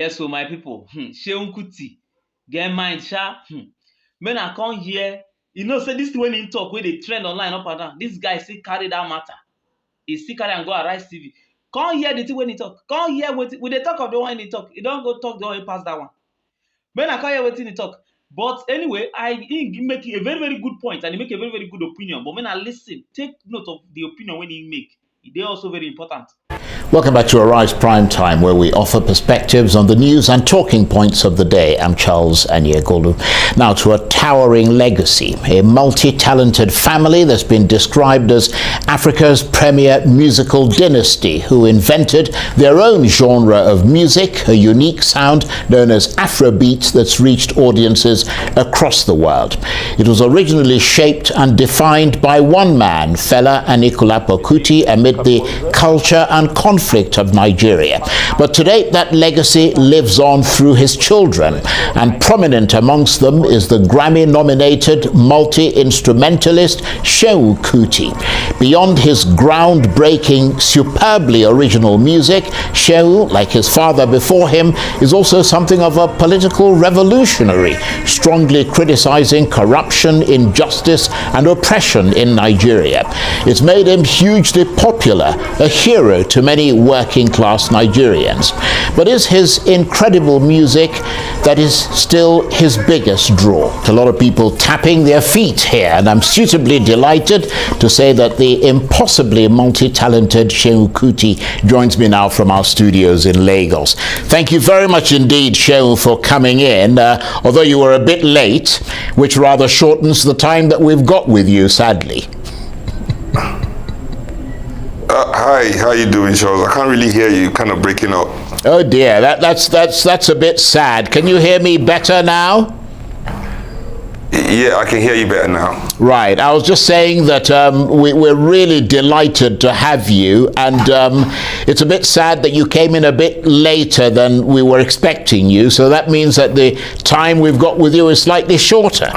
Yes, so my people, Seun Kuti, get mind, sha. Men I come here, say this when he talk, where they trend online up and down. This guy still carry that matter. He still carry and go Arise TV. Come hear the thing when he talk. Come hear what we they talk of the one he talk. He don't go talk the one he pass that one. Men I come hear what he talk. But anyway, he make a very very good point and he make a very very good opinion. But when I listen, take note of the opinion when he make. They also very important. Welcome back to Arise Prime Time, where we offer perspectives on the news and talking points of the day. I'm Charles Anyegolu. Now to a towering legacy, a multi-talented family that's been described as Africa's premier musical dynasty, who invented their own genre of music, a unique sound known as Afrobeat that's reached audiences across the world. It was originally shaped and defined by one man, Fela Anikulapo Kuti, amid the culture and conflict of Nigeria. But today that legacy lives on through his children, and prominent amongst them is the Grammy-nominated multi-instrumentalist Seun Kuti. Beyond his groundbreaking, superbly original music, Seun, like his father before him, is also something of a political revolutionary, strongly criticizing corruption, injustice and oppression in Nigeria. It's made him hugely popular, a hero to many working-class Nigerians. But is his incredible music that is still his biggest draw? A lot of people tapping their feet here, and I'm suitably delighted to say that the impossibly multi-talented Seun Kuti joins me now from our studios in Lagos. Thank you very much indeed, Seun, for coming in, although you were a bit late, which rather shortens the time that we've got with you, sadly. Hi, how you doing, Charles? I can't really hear you, kind of breaking up. Oh dear, that's a bit sad. Can you hear me better now? Yeah, I can hear you better now. Right, I was just saying that we're really delighted to have you, and it's a bit sad that you came in a bit later than we were expecting you, so that means that the time we've got with you is slightly shorter.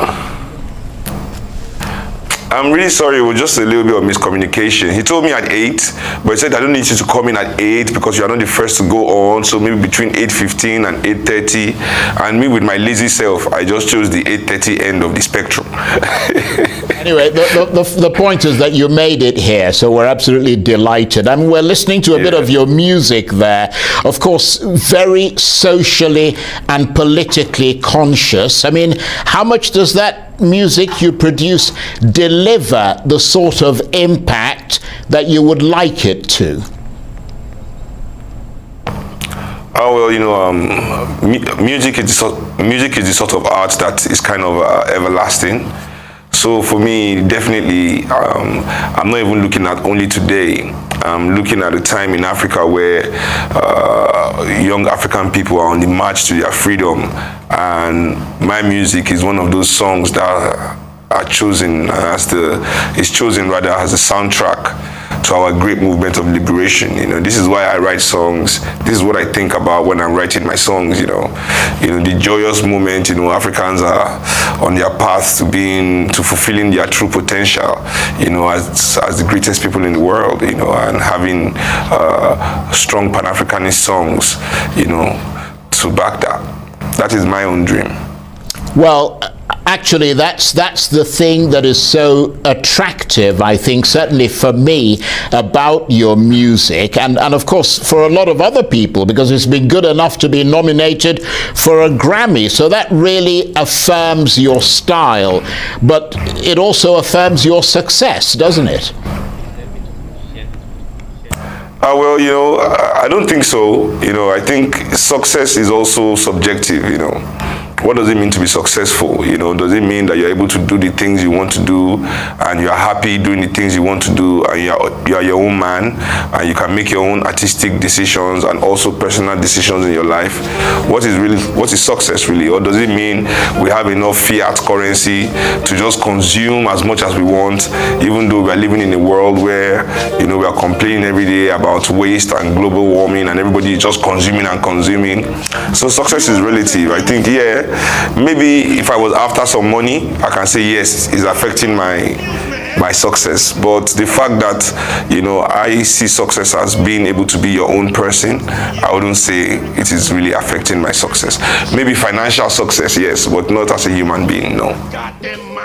I'm really sorry, it was just a little bit of miscommunication. He told me at 8, but he said I don't need you to come in at 8 because you are not the first to go on, so maybe between 8:15 and 8:30. And me with my lazy self, I just chose the 8:30 end of the spectrum. Anyway, the point is that you made it here, so we're absolutely delighted. I mean, we're listening to a bit of your music there. Of course, very socially and politically conscious. I mean, how much does that music you produce deliver the sort of impact that you would like it to? Oh well, music is the sort of art that is kind of everlasting. So for me, definitely, I'm not even looking at only today. I'm looking at a time in Africa where young African people are on the march to their freedom, and my music is one of those songs that are chosen as is chosen rather as a soundtrack to our great movement of liberation. This is why I write songs. This is what I think about when I'm writing my songs. The joyous moment. Africans are on their path to fulfilling their true potential. As the greatest people in the world. And having strong Pan-Africanist songs. To back that. That is my own dream. Well, actually, that's the thing that is so attractive, I think, certainly for me, about your music, and of course for a lot of other people, because it's been good enough to be nominated for a Grammy. So that really affirms your style, but it also affirms your success, doesn't it? Well, I don't think so. I think success is also subjective, What does it mean to be successful? Does it mean that you're able to do the things you want to do and you're happy doing the things you want to do, and you're your own man and you can make your own artistic decisions and also personal decisions in your life? What is success really? Or does it mean we have enough fiat currency to just consume as much as we want, even though we're living in a world where, we are complaining every day about waste and global warming and everybody is just consuming and consuming? So success is relative. I think, maybe if I was after some money, I can say yes, it's affecting my my success. But the fact that, you know, I see success as being able to be your own person, I wouldn't say it is really affecting my success. Maybe financial success, yes, but not as a human being, no.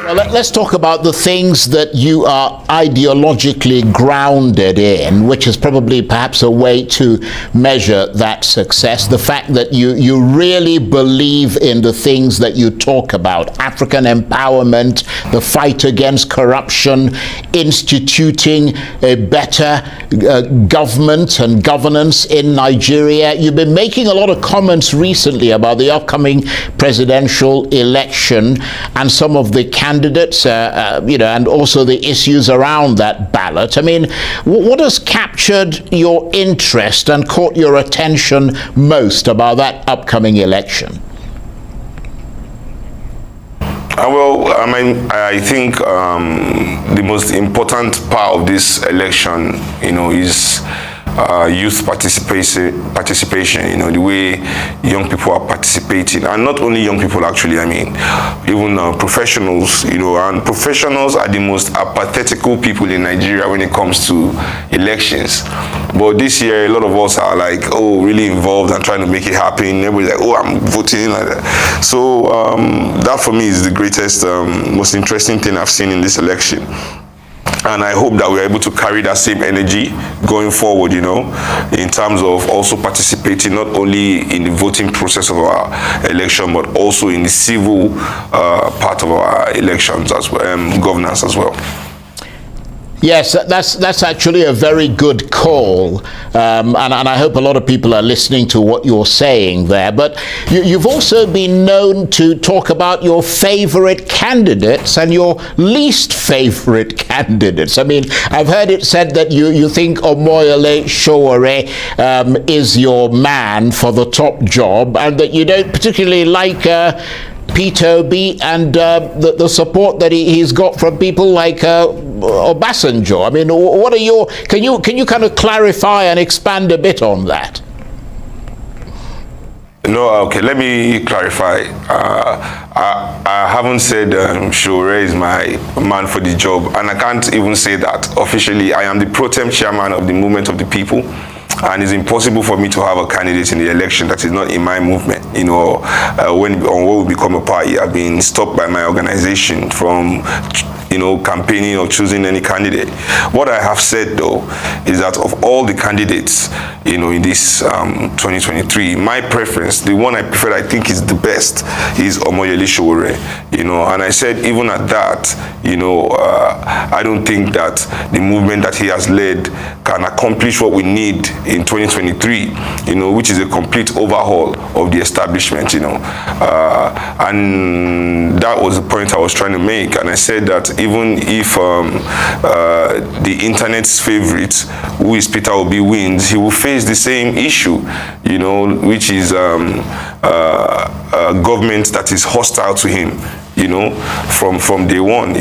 Well, let's talk about the things that you are ideologically grounded in, which is probably perhaps a way to measure that success. The fact that you really believe in the things that you talk about: African empowerment, the fight against corruption, instituting a better government and governance in Nigeria. You've been making a lot of comments recently about the upcoming presidential election and some of the candidates, and also the issues around that ballot. I mean, what has captured your interest and caught your attention most about that upcoming election? I think the most important part of this election, is youth participation, the way young people are participating, and not only young people actually, even professionals, and professionals are the most apathetical people in Nigeria when it comes to elections. But this year, a lot of us are really involved and trying to make it happen. Everybody's like, I'm voting like that. So that for me is the greatest, most interesting thing I've seen in this election. And I hope that we're able to carry that same energy going forward, in terms of also participating not only in the voting process of our election, but also in the civil part of our elections as well, governance as well. Yes, that's actually a very good call, and I hope a lot of people are listening to what you're saying there. But you've also been known to talk about your favorite candidates and your least favorite candidates. I've heard it said that you think Omoyele Sowore is your man for the top job, and that you don't particularly like Peter Obi and the support that he's got from people like Obasanjo. What are your? Can you kind of clarify and expand a bit on that? No, okay. Let me clarify. I haven't said Sowore is my man for the job, and I can't even say that officially. I am the pro tem chairman of the Movement of the People. And it's impossible for me to have a candidate in the election that is not in my movement. When we become a party, I've been stopped by my organization from campaigning or choosing any candidate. What I have said though is that of all the candidates, in this 2023, my preference, the one I prefer, I think is the best, is Omoyele Sowore. And I said even at that, I don't think that the movement that he has led can accomplish what we need in 2023, which is a complete overhaul of the establishment, and that was the point I was trying to make. And I said that even if the internet's favorite, who is Peter Obi, wins, he will face the same issue, which is a government that is hostile to him, from day one,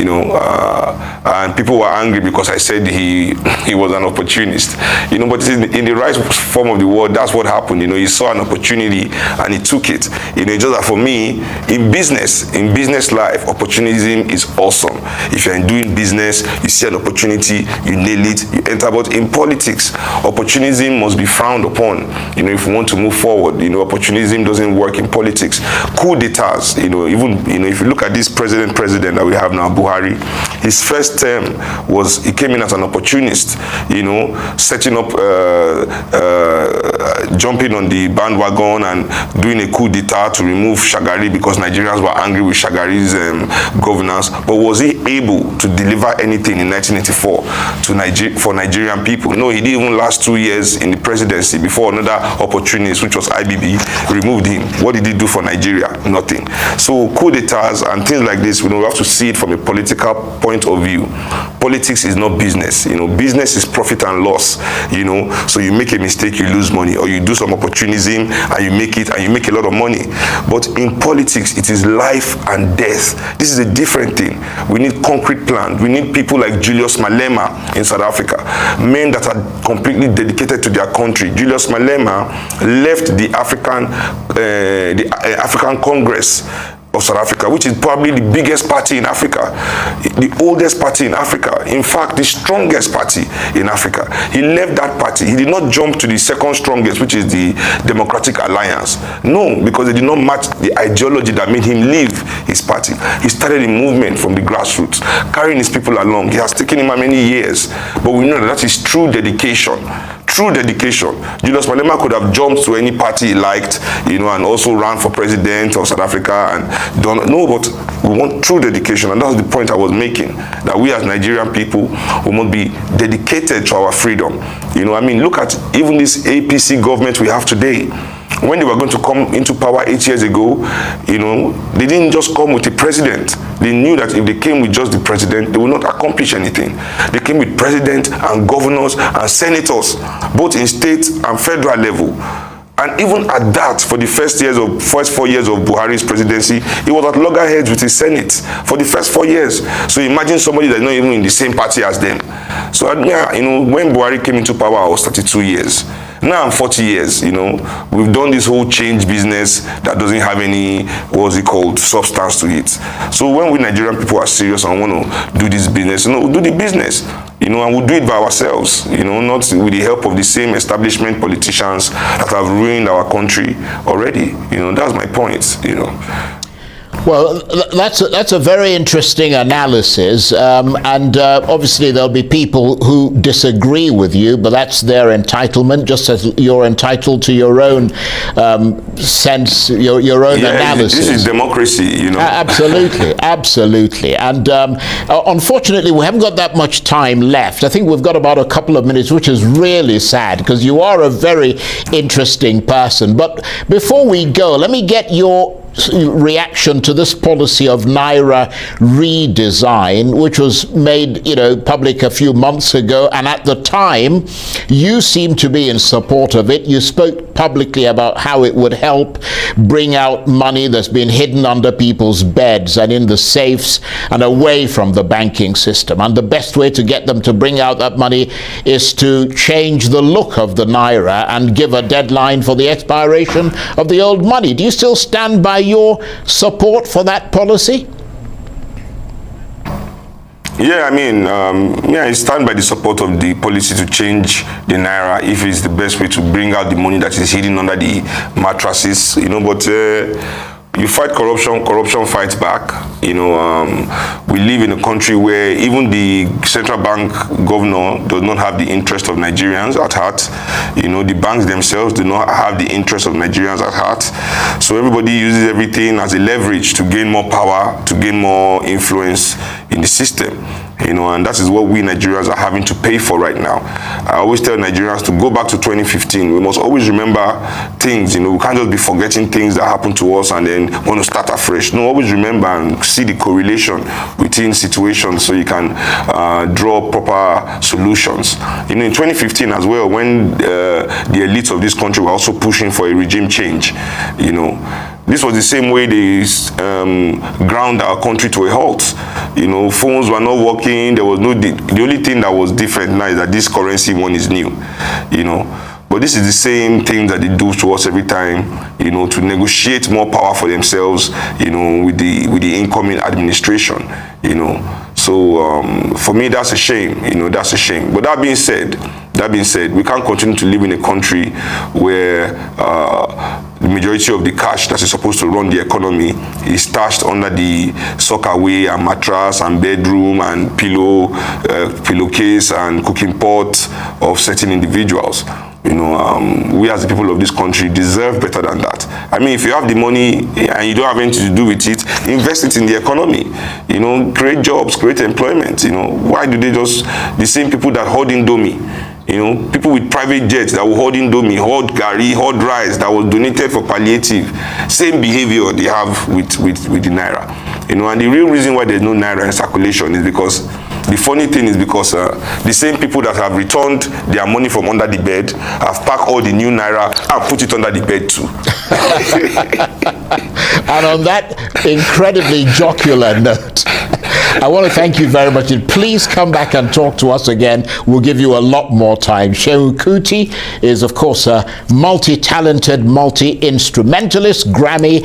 and people were angry because I said he was an opportunist, but in the right form of the word, that's what happened. He saw an opportunity and he took it. Just that for me, in business life, opportunism is awesome. If you're doing business, you see an opportunity, you nail it, you enter. But in politics, opportunism must be frowned upon. If we want to move forward, opportunism doesn't work in politics. Coup d'etats, if you look at this president that we have now, Buhari, his first term he came in as an opportunist, setting up, jumping on the bandwagon and doing a coup d'etat to remove Shagari because Nigerians were angry with Shagari's governance. But was he able to deliver anything in 1984 for Nigerian people? No, he didn't even last 2 years in the presidency before another opportunist, which was IBB, removed him. What did he do for Nigeria? Nothing. So coup d'etats and things like this, we have to see it from a political point of view. Politics is not business. Business is profit and loss. So you make a mistake, you lose money, or you do some opportunism and you make it and you make a lot of money. But in politics, it is life and death. This is a different thing. We need concrete plans. We need people like Julius Malema in South Africa, men that are completely dedicated to their country. Julius Malema left the African Congress of South Africa, which is probably the biggest party in Africa, the oldest party in Africa, in fact, the strongest party in Africa. He left that party. He did not jump to the second strongest, which is the Democratic Alliance. No, because they did not match the ideology that made him leave his party. He started a movement from the grassroots, carrying his people along. It has taken him many years, but we know that is true dedication. True dedication. Julius Malema could have jumped to any party he liked, and also ran for president of South Africa and done. No, but we want true dedication, and that's the point I was making. That we as Nigerian people, we must be dedicated to our freedom. Look at even this APC government we have today. When they were going to come into power 8 years ago, they didn't just come with a president. They knew that if they came with just the president, they would not accomplish anything. They came with president and governors and senators, both in state and federal level. And even at that, for the first 4 years of Buhari's presidency, he was at loggerheads with his Senate for the first 4 years. So imagine somebody that's not even in the same party as them. So when Buhari came into power, I was 32 years. Now I'm 40 years, we've done this whole change business that doesn't have any, substance to it. So when we Nigerian people are serious and want to do this business, we'll do the business, and we'll do it by ourselves, not with the help of the same establishment politicians that have ruined our country already. That's my point, Well, that's a very interesting analysis, and obviously there'll be people who disagree with you, but that's their entitlement, just as you're entitled to your own sense, your own analysis. This is democracy, Absolutely, absolutely. And unfortunately, we haven't got that much time left. I think we've got about a couple of minutes, which is really sad, because you are a very interesting person. But before we go, let me get your reaction to this policy of Naira redesign, which was made, public a few months ago, and at the time, you seemed to be in support of it. You spoke publicly about how it would help bring out money that's been hidden under people's beds and in the safes and away from the banking system. And the best way to get them to bring out that money is to change the look of the Naira and give a deadline for the expiration of the old money. Do you still stand by your support for that policy? Yeah, I stand by the support of the policy to change the Naira if it's the best way to bring out the money that is hidden under the mattresses, but you fight corruption, corruption fights back. We live in a country where even the central bank governor does not have the interest of Nigerians at heart. The banks themselves do not have the interest of Nigerians at heart. So everybody uses everything as a leverage to gain more power, to gain more influence in the system. And that is what we Nigerians are having to pay for right now. I always tell Nigerians to go back to 2015. We must always remember things, we can't just be forgetting things that happened to us and then want to start afresh. No, always remember and see the correlation within situations so you can draw proper solutions. In 2015 as well, when the elites of this country were also pushing for a regime change, this was the same way they ground our country to a halt. Phones were not working. There was the only thing that was different now is that this currency one is new. But this is the same thing that they do to us every time. To negotiate more power for themselves. With the incoming administration. So for me, that's a shame. That's a shame. But that being said, we can't continue to live in a country where the majority of the cash that is supposed to run the economy is stashed under the sockaway and mattress and bedroom and pillowcase and cooking pot of certain individuals. We as the people of this country deserve better than that. If you have the money and you don't have anything to do with it, invest it in the economy. Create jobs, create employment. Why do they the same people that hoard Indomie, people with private jets that will hoard Indomie, hoard Gari, hoard rice that was donated for palliative, same behavior they have with the Naira. And the real reason why there's no Naira in circulation is because the funny thing is because the same people that have returned their money from under the bed have packed all the new Naira and put it under the bed too. And on that incredibly jocular note, I want to thank you very much. And please come back and talk to us again. We'll give you a lot more time. Seun Kuti is, of course, a multi-talented, multi-instrumentalist, Grammy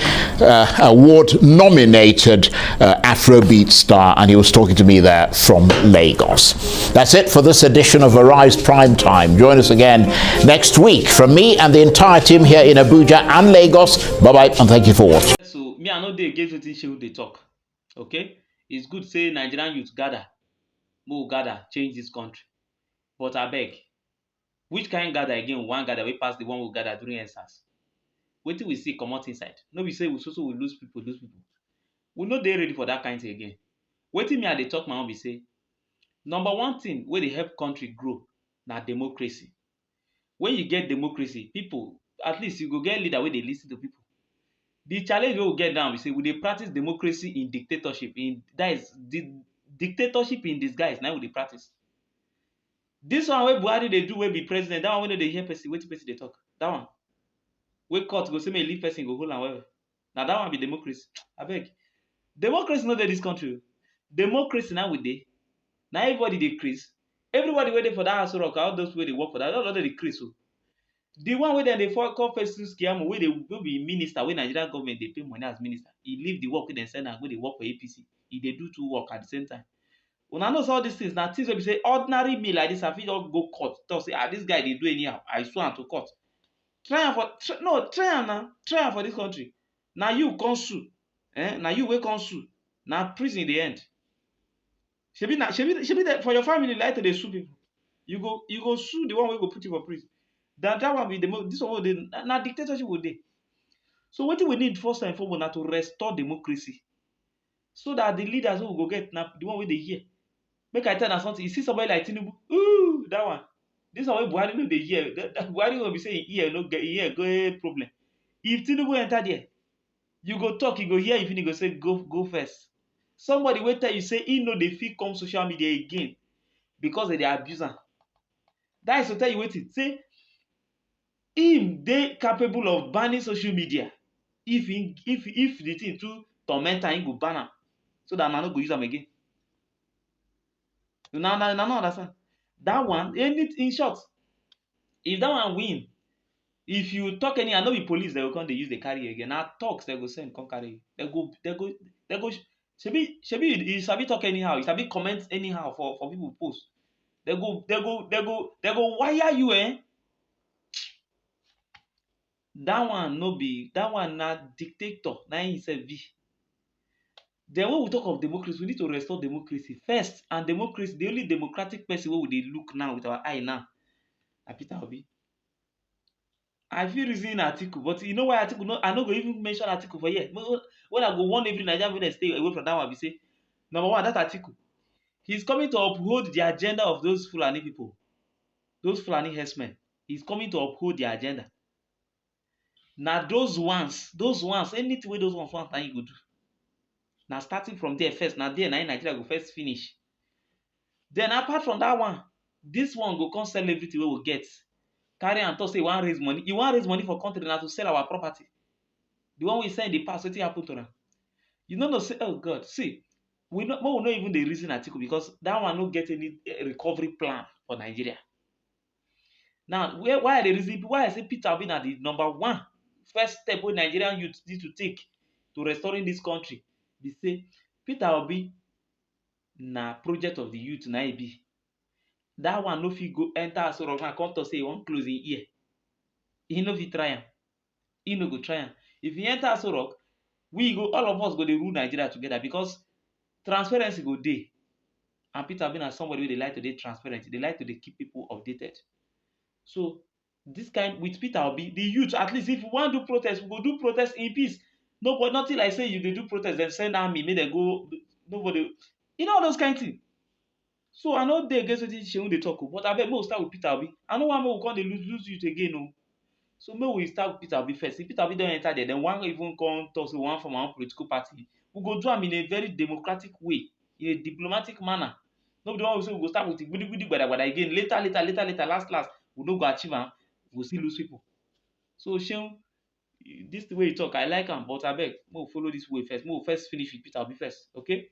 Award-nominated Afrobeat star, and he was talking to me there from Lagos. That's it for this edition of Arise Prime Time. Join us again next week. From me and the entire team here in Abuja and Lagos, bye-bye, and thank you for watching. So, me, I know they against wetin Seun dey talk. Okay? It's good say Nigerian youth gather. Mo gather, change this country. But I beg, which kind gather again? One gather wey pass the one we gather during EndSARS. Wetin we see comot inside? No be say we so we lose people. We no dey ready for that kind thing again. Wetin me I dey talk my own be say, number one thing wey dey help country grow na democracy. When you get democracy, people, at least you go get leader wey dey lis ten to people. The challenge wey we get now be say we dey practice democracy in dictatorship. That is the dictatorship in disguise. Na we dey practice. This one wey Buhari dey do wey be president, that one wey no dey hear person, wetin person dey talk. That one wey court go say make leave person go hold am well. Na that one be democracy. Abeg, democracy no dey this country. Democracy na we dey. Na everybody dey craze. Everybody wey dey for that house rock, all those wey dey work for that, all dey craze o. The one wey dem dey call Festus Keyamo wey be minister, wey Nigerian government dey pay money as minister, e leave the work wey dem send am go dey work for APC. E dey do two work at the same time. Una know say all these things na things wey be say ordinary me like this, I fit just go court talk say this guy dey do anyhow, I sue am to court. Try am for this country. Na you come sue. Na you wey come sue. Na prison dey end. Shebi for your family like to dey sue people. You go sue the one wey go put you for prison. That one be this one wey dey na dictatorship we dey. So wetin we need first and foremost na to restore democracy, so that the leaders wey we go get na the one wey dey hear. Make I tell na something. You see somebody like Tinubu, ooh, that one. This one wey Buhari no dey hear. Buhari go be say e ear no get problem. If Tinubu enter there, you go talk, you go hear, you finish, go say go first. Somebody wey tell you say he no dey fit come social media again because they dey abuse am. That is to tell you wetin, say him dey capable of banning social media. If the thing too torment am, he go ban am so that una no go use am again. Una no understand. That one, in short, if that one win, if you talk anyhow, no be police they go come dey use dey carry you again. Na talks they go send come carry you. They go. Shebi you sabi talk anyhow, you sabi comment anyhow for people post. They go wire you, eh? That one no be, that one na dictator, na himself be. Then when we talk of democracy, we need to restore democracy first. And democracy, the only democratic person wey we dey look now with our eye now, na Peter Obi. I fit reason Atiku, but you know why Atiku no? I no go even mention Atiku for here. When I go warn every Nigerian wey stay away from that one, be say, number one, that Atiku, he's coming to uphold the agenda of those Fulani people, those Fulani herdsmen. He's coming to uphold their agenda. Now those ones, anything wey those ones want, na you go do. Now starting from there first, now there, now Nigeria go first finish. Then apart from that one, this one go come sell everything we will get. Carry and talk say you want raise money. You want raise money for country now to sell our property. The one we sell in the past, wetin happen to them? You know say, oh God, see, we no even the reason article because that one no get any recovery plan for Nigeria. Now, why are the reason? Why I say Peter Obi na the number one first step wey Nigerian youth need to take to restoring this country? Be say Peter Obi na project of the youth na e be. That one no fit go enter Aso Rock and come to say he wan close him ear. He no fit try am. He no go try am. If he enter Aso Rock, all of us go dey rule Nigeria together because transparency go dey. And Peter Obi na somebody wey dey like to dey transparent. They like to dey keep people updated. So this kind with Peter Obi, the youth, at least if we wan do protest, we go do protest in peace. No, but nothing like say you dey do protest, then send army, make dem go. Nobody, you know all those kind of things. So I no dey against wetin Seun dey talk, but abeg make we start with Peter Obi. I no wan make we come dey lose youth again o. So make we start with Peter Obi first. If Peter Obi don enter there, then one even come talk say we wan form our own political party. We go do am in a very democratic way, in a diplomatic manner. No be the one we say we go start with the gbidi gbada again. Later, last, we no go achieve am. We go still lose people. So Seun, this the way you talk, I like am, but abeg make we follow this way first. Make we first finish with Peter Obi first, okay?